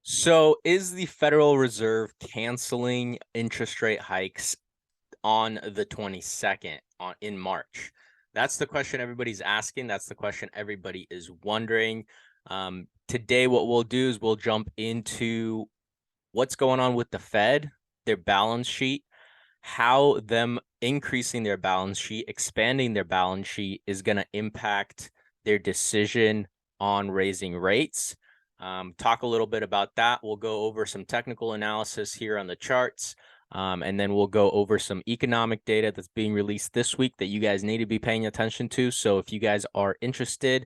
So is the Federal Reserve canceling interest rate hikes on the 22nd in March? That's the question everybody's asking. That's the question everybody is wondering. Today, what we'll do is we'll jump into what's going on with the Fed, their balance sheet, how them increasing their balance sheet, expanding their balance sheet is going to impact their decision on raising rates. Talk a little bit about that. We'll go over some technical analysis here on the charts. And then we'll go over some economic data that's being released this week that you guys need to be paying attention to. So if you guys are interested,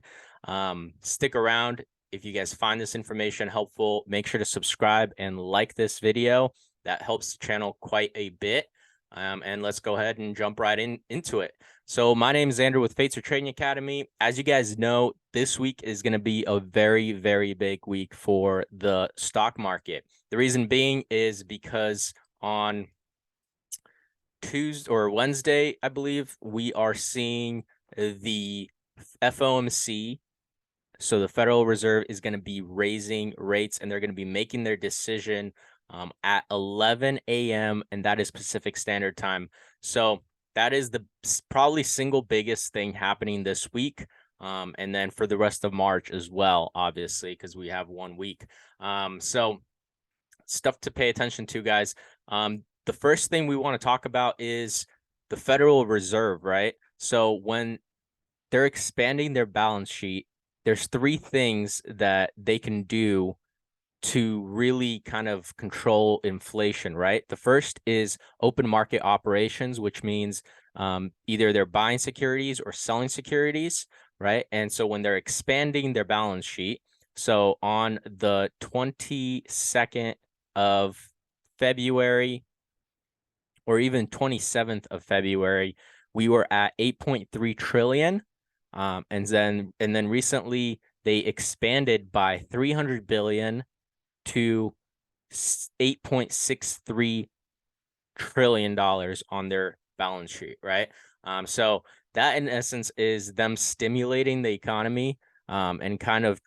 stick around. If you guys find this information helpful, make sure to subscribe and like this video. That helps the channel quite a bit. And let's go ahead and jump right into it. So my name is Andrew with Facer Trading Academy. As you guys know, this week is going to be a very, very big week for the stock market. The reason being is because on Tuesday or Wednesday, I believe, we are seeing the FOMC. So the Federal Reserve is going to be raising rates, and they're going to be making their decision at 11 a.m. and that is Pacific Standard Time. So that is the probably single biggest thing happening this week. And then for the rest of March as well, obviously, because we have 1 week. So stuff to pay attention to, guys. The first thing we want to talk about is the Federal Reserve, right? So when they're expanding their balance sheet, there's 3 things that they can do to really kind of control inflation, right? The first is open market operations, which means either they're buying securities or selling securities, right? And so when they're expanding their balance sheet, so on the 22nd of February or even 27th of February, we were at 8.3 trillion. And then recently they expanded by 300 billion to $8.63 trillion on their balance sheet, right? So that in essence is them stimulating the economy, and kind of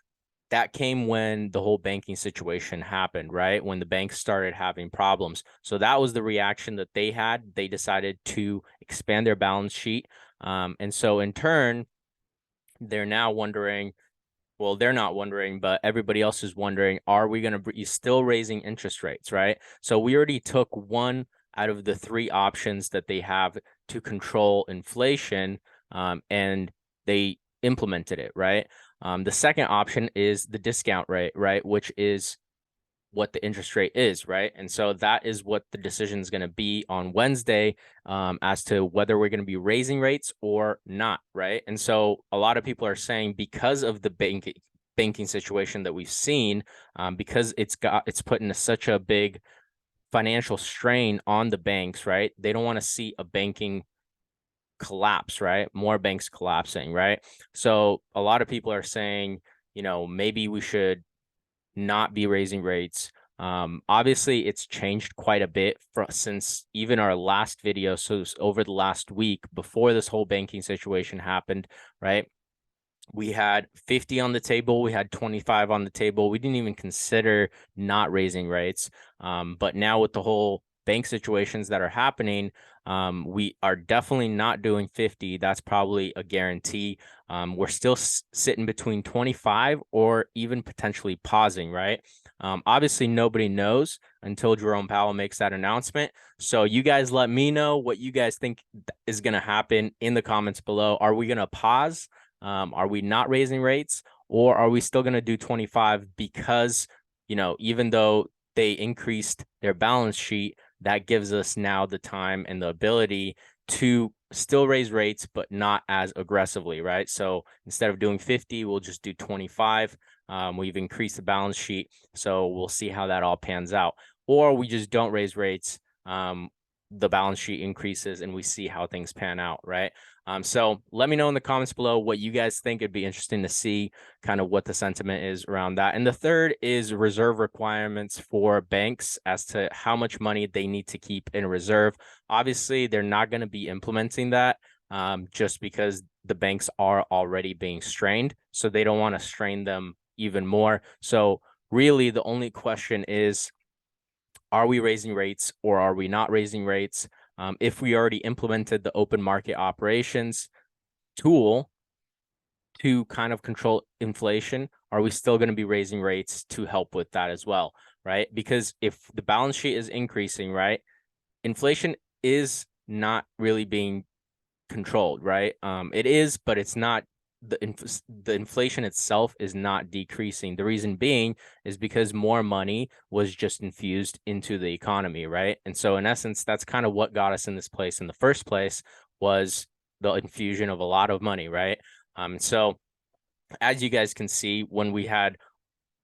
that came when the whole banking situation happened, right? When the banks started having problems. So that was the reaction that they had. They decided to expand their balance sheet. And so in turn, they're now wondering, well, they're not wondering, but everybody else is wondering, are we going to be still raising interest rates, right? So we already took one out of the 3 options that they have to control inflation, and they implemented it, right? The second option is the discount rate, right? Which is what the interest rate is, right? And so that is what the decision is going to be on Wednesday, as to whether we're going to be raising rates or not, right? And so a lot of people are saying because of the banking situation that we've seen, because it's put such a big financial strain on the banks, right? They don't want to see a banking collapse, right? More banks collapsing, right? So a lot of people are saying, maybe we should not be raising rates. Obviously, it's changed quite a bit since even our last video. So over the last week before this whole banking situation happened, right? We had 50 on the table. We had 25 on the table. We didn't even consider not raising rates. But now with the whole bank situations that are happening, we are definitely not doing 50. That's probably a guarantee. We're still sitting between 25 or even potentially pausing, right? Obviously, nobody knows until Jerome Powell makes that announcement. So you guys let me know what you guys think is going to happen in the comments below. Are we going to pause? Are we not raising rates, or are we still going to do 25 because, even though they increased their balance sheet, that gives us now the time and the ability to still raise rates, but not as aggressively, right? So instead of doing 50, we'll just do 25. We've increased the balance sheet, so we'll see how that all pans out. Or we just don't raise rates, the balance sheet increases, and we see how things pan out, right? So let me know in the comments below what you guys think. It'd be interesting to see kind of what the sentiment is around that. And the third is reserve requirements for banks as to how much money they need to keep in reserve. Obviously, they're not going to be implementing that, just because the banks are already being strained. So they don't want to strain them even more. So really the only question is, are we raising rates or are we not raising rates? If we already implemented the open market operations tool to kind of control inflation, are we still going to be raising rates to help with that as well, right? Because if the balance sheet is increasing, right, inflation is not really being controlled, right? It is, but it's not. The inflation itself is not decreasing. The reason being is because more money was just infused into the economy, right? And so in essence, that's kind of what got us in this place in the first place, was the infusion of a lot of money, right? So as you guys can see, when we had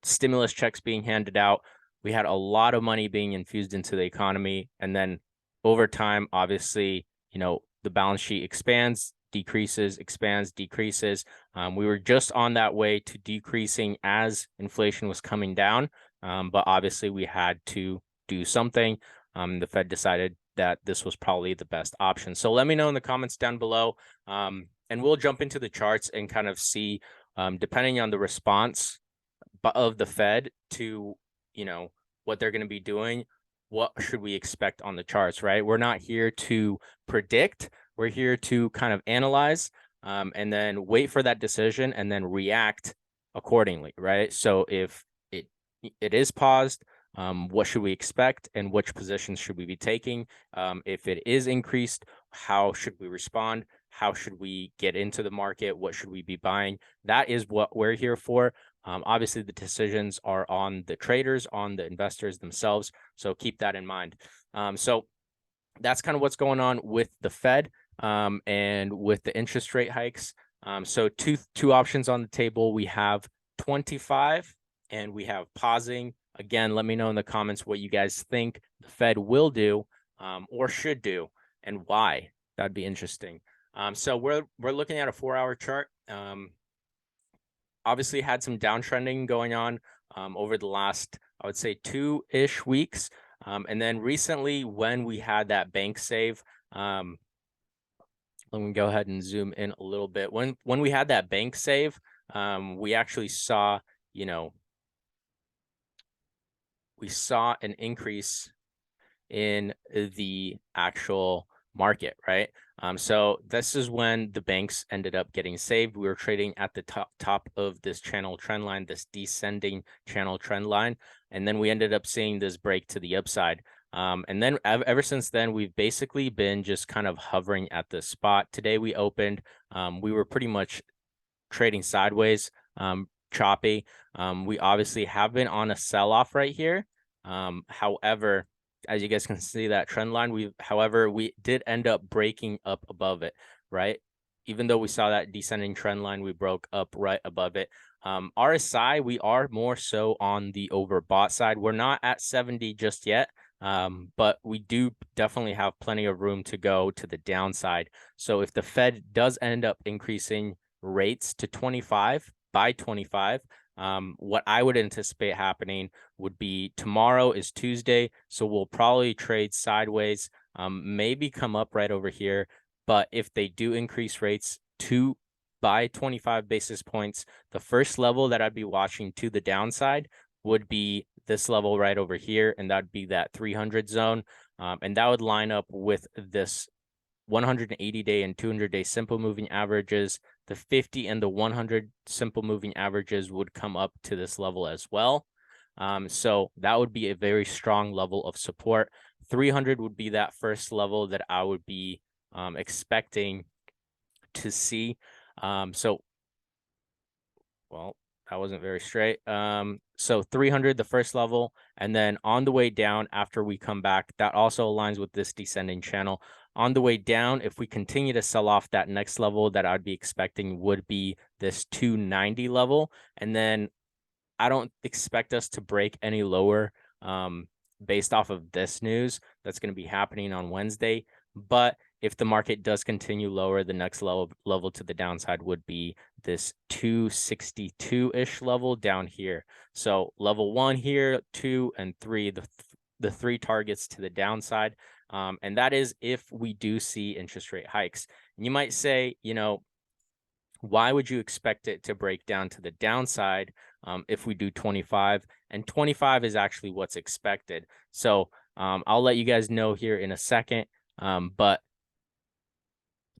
stimulus checks being handed out, we had a lot of money being infused into the economy. And then over time, obviously, the balance sheet expands, decreases, expands, decreases. We were just on that way to decreasing as inflation was coming down. But obviously we had to do something. The Fed decided that this was probably the best option. So let me know in the comments down below. And we'll jump into the charts and kind of see, depending on the response of the Fed to, what they're going to be doing, what should we expect on the charts, right? We're not here to predict. We're here to kind of analyze, and then wait for that decision and then react accordingly, right? So if it is paused, what should we expect and which positions should we be taking? If it is increased, how should we respond? How should we get into the market? What should we be buying? That is what we're here for. Obviously, the decisions are on the traders, on the investors themselves. So keep that in mind. So that's kind of what's going on with the Fed, and with the interest rate hikes. So two options on the table. We have 25 and we have pausing. Again, let me know in the comments what you guys think the Fed will do, or should do, and why. That'd be interesting. So we're looking at a 4-hour chart. Obviously had some downtrending going on over the last, I would say, 2-ish weeks. And then recently, when we had that bank save, let me go ahead and zoom in a little bit. When we had that bank save, we actually saw, we saw an increase in the actual market, right? So this is when the banks ended up getting saved. We were trading at the top of this channel trend line, this descending channel trend line, and then we ended up seeing this break to the upside. And then ever since then, we've basically been just kind of hovering at this spot. Today we opened, we were pretty much trading sideways, choppy. We obviously have been on a sell-off right here. However, as you guys can see that trend line, we did end up breaking up above it, right? Even though we saw that descending trend line, we broke up right above it. RSI, we are more so on the overbought side. We're not at 70 just yet, but we do definitely have plenty of room to go to the downside. So if the Fed does end up increasing rates to 25 by 25, what I would anticipate happening would be tomorrow is Tuesday, so we'll probably trade sideways, maybe come up right over here. But if they do increase rates by 25 basis points, the first level that I'd be watching to the downside would be this level right over here, and that'd be that 300 zone, and that would line up with this 180-day and 200-day simple moving averages. The 50 and the 100 simple moving averages would come up to this level as well. So that would be a very strong level of support. 300 would be that first level that I would be expecting to see. Well, that wasn't very straight. So 300, the first level, and then on the way down after we come back, that also aligns with this descending channel. On the way down, if we continue to sell off, that next level that I'd be expecting would be this 290 level. And then I don't expect us to break any lower based off of this news that's going to be happening on Wednesday. But if the market does continue lower, the next level to the downside would be this 262-ish level down here. So level 1 here, 2 and 3, the 3 targets to the downside. And that is if we do see interest rate hikes. And you might say, why would you expect it to break down to the downside if we do 25, and 25 is actually what's expected. So I'll let you guys know here in a second. But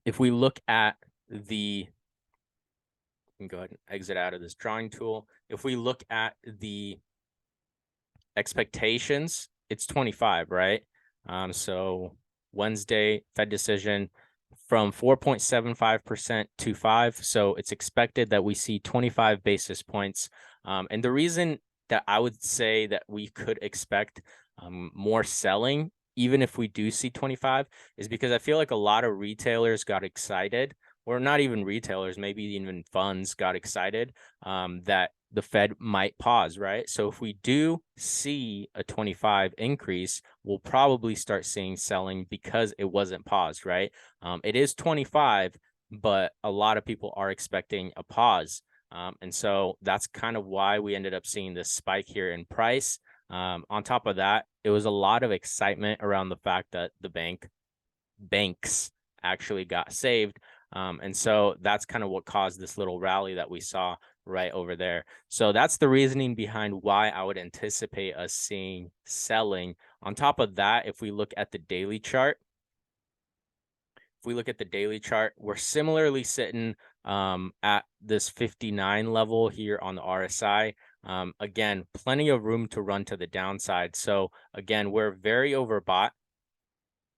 if we look at the, you can go ahead and exit out of this drawing tool. If we look at the expectations, it's 25, right? So Wednesday, Fed decision from 4.75% to 5. So it's expected that we see 25 basis points. And the reason that I would say that we could expect more selling, even if we do see 25, is because I feel like a lot of retailers got excited, or not even retailers, maybe even funds got excited that the Fed might pause, right? So if we do see a 25 increase, we'll probably start seeing selling because it wasn't paused, right? It is 25, but a lot of people are expecting a pause. And so that's kind of why we ended up seeing this spike here in price. On top of that, it was a lot of excitement around the fact that the banks actually got saved. And so that's kind of what caused this little rally that we saw right over there. So that's the reasoning behind why I would anticipate us seeing selling. On top of that, if we look at the daily chart, we're similarly sitting at this 59 level here on the RSI. Again, plenty of room to run to the downside. So again, we're very overbought.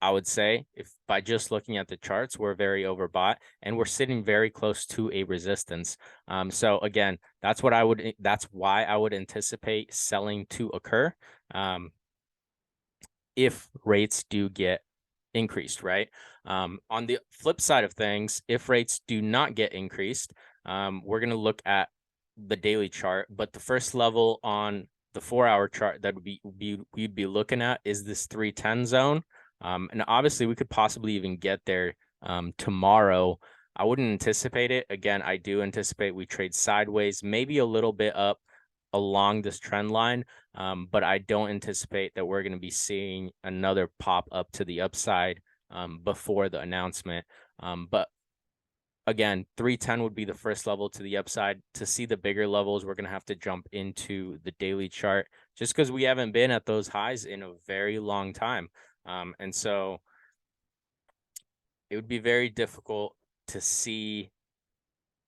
I would say, if by just looking at the charts, we're very overbought and we're sitting very close to a resistance. So again, that's why I would anticipate selling to occur if rates do get increased, right? On the flip side of things, if rates do not get increased, we're going to look at the daily chart, but the first level on the 4-hour chart that we'd be looking at is this 310 zone. And obviously we could possibly even get there tomorrow. I wouldn't anticipate it. Again, I do anticipate we trade sideways, maybe a little bit up along this trend line. But I don't anticipate that we're going to be seeing another pop up to the upside before the announcement. But again, 310 would be the first level to the upside. To see the bigger levels, we're going to have to jump into the daily chart just because we haven't been at those highs in a very long time. And so it would be very difficult to say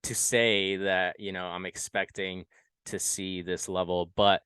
that, I'm expecting to see this level, but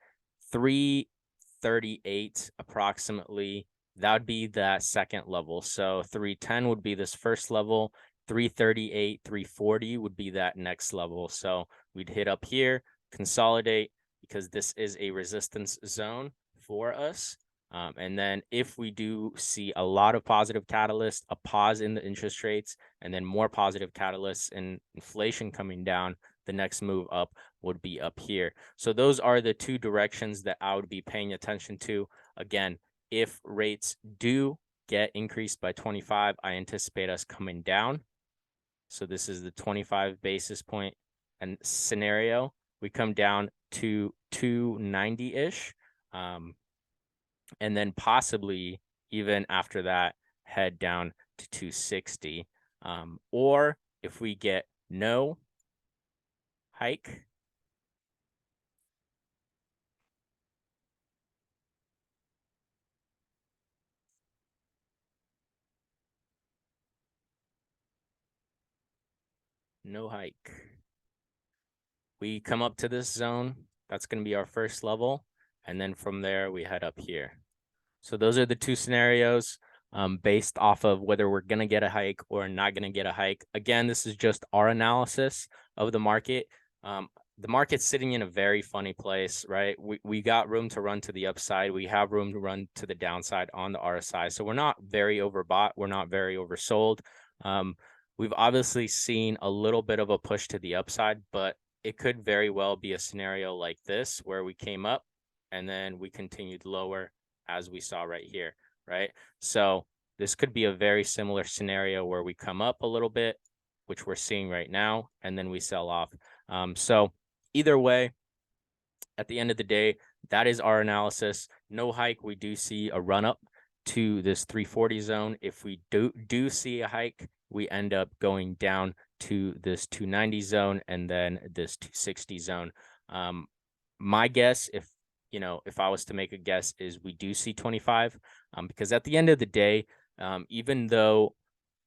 338 approximately, that would be that second level. So 310 would be this first level, 338, 340 would be that next level. So we'd hit up here, consolidate, because this is a resistance zone for us. And then if we do see a lot of positive catalysts, a pause in the interest rates, and then more positive catalysts and inflation coming down, the next move up would be up here. So those are the two directions that I would be paying attention to. Again, if rates do get increased by 25, I anticipate us coming down. So this is the 25 basis point and scenario. We come down to 290-ish. And then possibly even after that, head down to 260. Or if we get no hike, we come up to this zone. That's going to be our first level. And then from there, we head up here. So those are the two scenarios based off of whether we're going to get a hike or not going to get a hike. Again, this is just our analysis of the market. The market's sitting in a very funny place, right? We got room to run to the upside. We have room to run to the downside on the RSI. So we're not very overbought. We're not very oversold. We've obviously seen a little bit of a push to the upside, but it could very well be a scenario like this where we came up and then we continued lower as we saw right here, right? So this could be a very similar scenario where we come up a little bit, which we're seeing right now, and then we sell off. So either way, at the end of the day, that is our analysis. No hike, we do see a run up to this 340 zone. If we do see a hike, we end up going down to this 290 zone and then this 260 zone. My guess, if I was to make a guess, is we do see 25, because at the end of the day, even though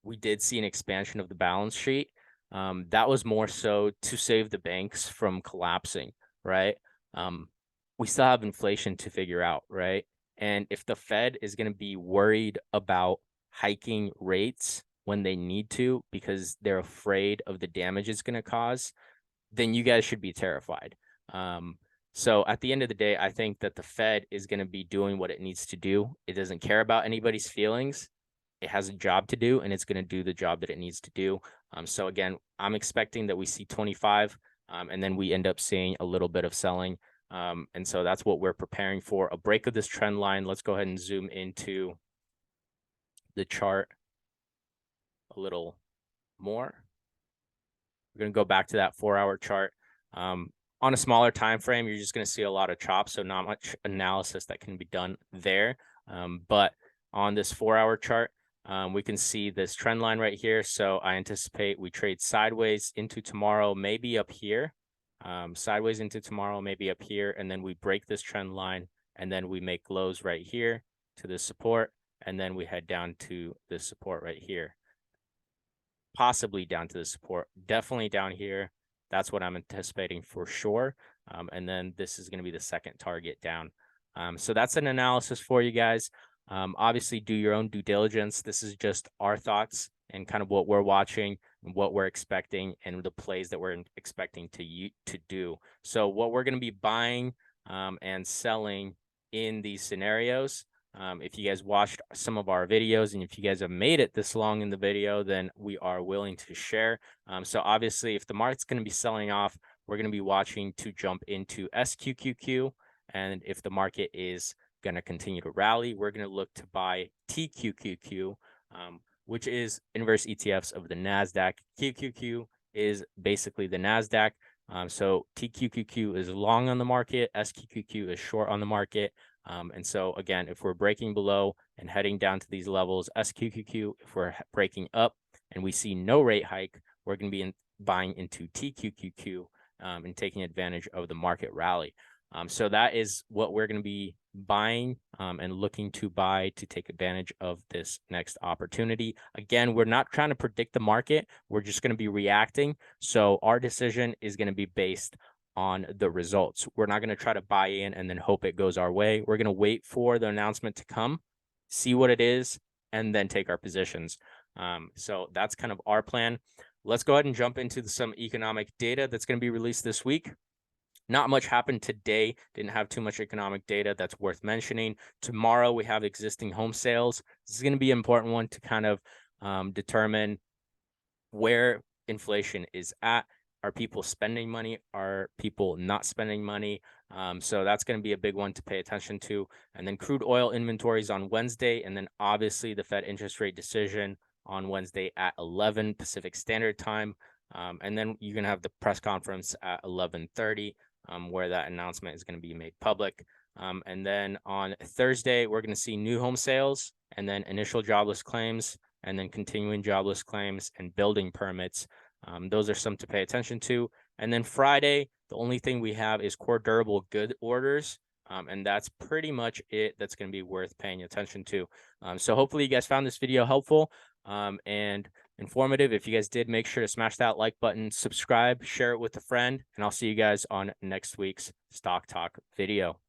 we did see an expansion of the balance sheet, that was more so to save the banks from collapsing, right? We still have inflation to figure out, right? And if the Fed is going to be worried about hiking rates when they need to because they're afraid of the damage it's going to cause, then you guys should be terrified. So at the end of the day, I think that the Fed is going to be doing what it needs to do. It doesn't care about anybody's feelings. It has a job to do, and it's going to do the job that it needs to do. So again, I'm expecting that we see 25, and then we end up seeing a little bit of selling. And so that's what we're preparing for. A break of this trend line. Let's go ahead and zoom into the chart a little more. We're going to go back to that 4-hour chart. On a smaller time frame, you're just going to see a lot of chops, so not much analysis that can be done there. But on this 4-hour chart, we can see this trend line right here. So I anticipate we trade sideways into tomorrow, maybe up here, sideways into tomorrow, maybe up here, and then we break this trend line, and then we make lows right here to this support, and then we head down to this support right here, possibly down to the support, definitely down here. That's what I'm anticipating for sure. And then this is going to be the second target down. So that's an analysis for you guys. Obviously, do your own due diligence. This is just our thoughts and kind of what we're watching and what we're expecting and the plays that we're expecting to do. So what we're going to be buying and selling in these scenarios. If you guys watched some of our videos and if you guys have made it this long in the video, then we are willing to share. So obviously, if the market's going to be selling off, we're going to be watching to jump into SQQQ. And if the market is going to continue to rally, we're going to look to buy TQQQ, which is inverse ETFs of the NASDAQ. QQQ is basically the NASDAQ. So TQQQ is long on the market, SQQQ is short on the market. And so again, if we're breaking below and heading down to these levels, SQQQ, if we're breaking up and we see no rate hike, we're going to be buying into TQQQ and taking advantage of the market rally. So that is what we're going to be buying and looking to buy to take advantage of this next opportunity. Again, we're not trying to predict the market. We're just going to be reacting. So our decision is going to be based on the results. We're not going to try to buy in and then hope it goes our way. We're going to wait for the announcement to come, see what it is, and then take our positions. So that's kind of our plan. Let's go ahead and jump into some economic data that's going to be released this week. Not much happened today. Didn't have too much economic data that's worth mentioning. Tomorrow we have existing home sales. This is going to be an important one to kind of determine where inflation is at. Are people spending money? Are people not spending money? So that's going to be a big one to pay attention to. And then crude oil inventories on Wednesday. And then obviously the Fed interest rate decision on Wednesday at 11 Pacific Standard Time. And then you're going to have the press conference at 11:30 where that announcement is going to be made public. And then on Thursday, we're going to see new home sales and then initial jobless claims and then continuing jobless claims and building permits. Those are some to pay attention to. And then Friday, the only thing we have is core durable good orders. And that's pretty much it that's going to be worth paying attention to. So hopefully you guys found this video helpful and informative. If you guys did, make sure to smash that like button, subscribe, share it with a friend, and I'll see you guys on next week's Stock Talk video.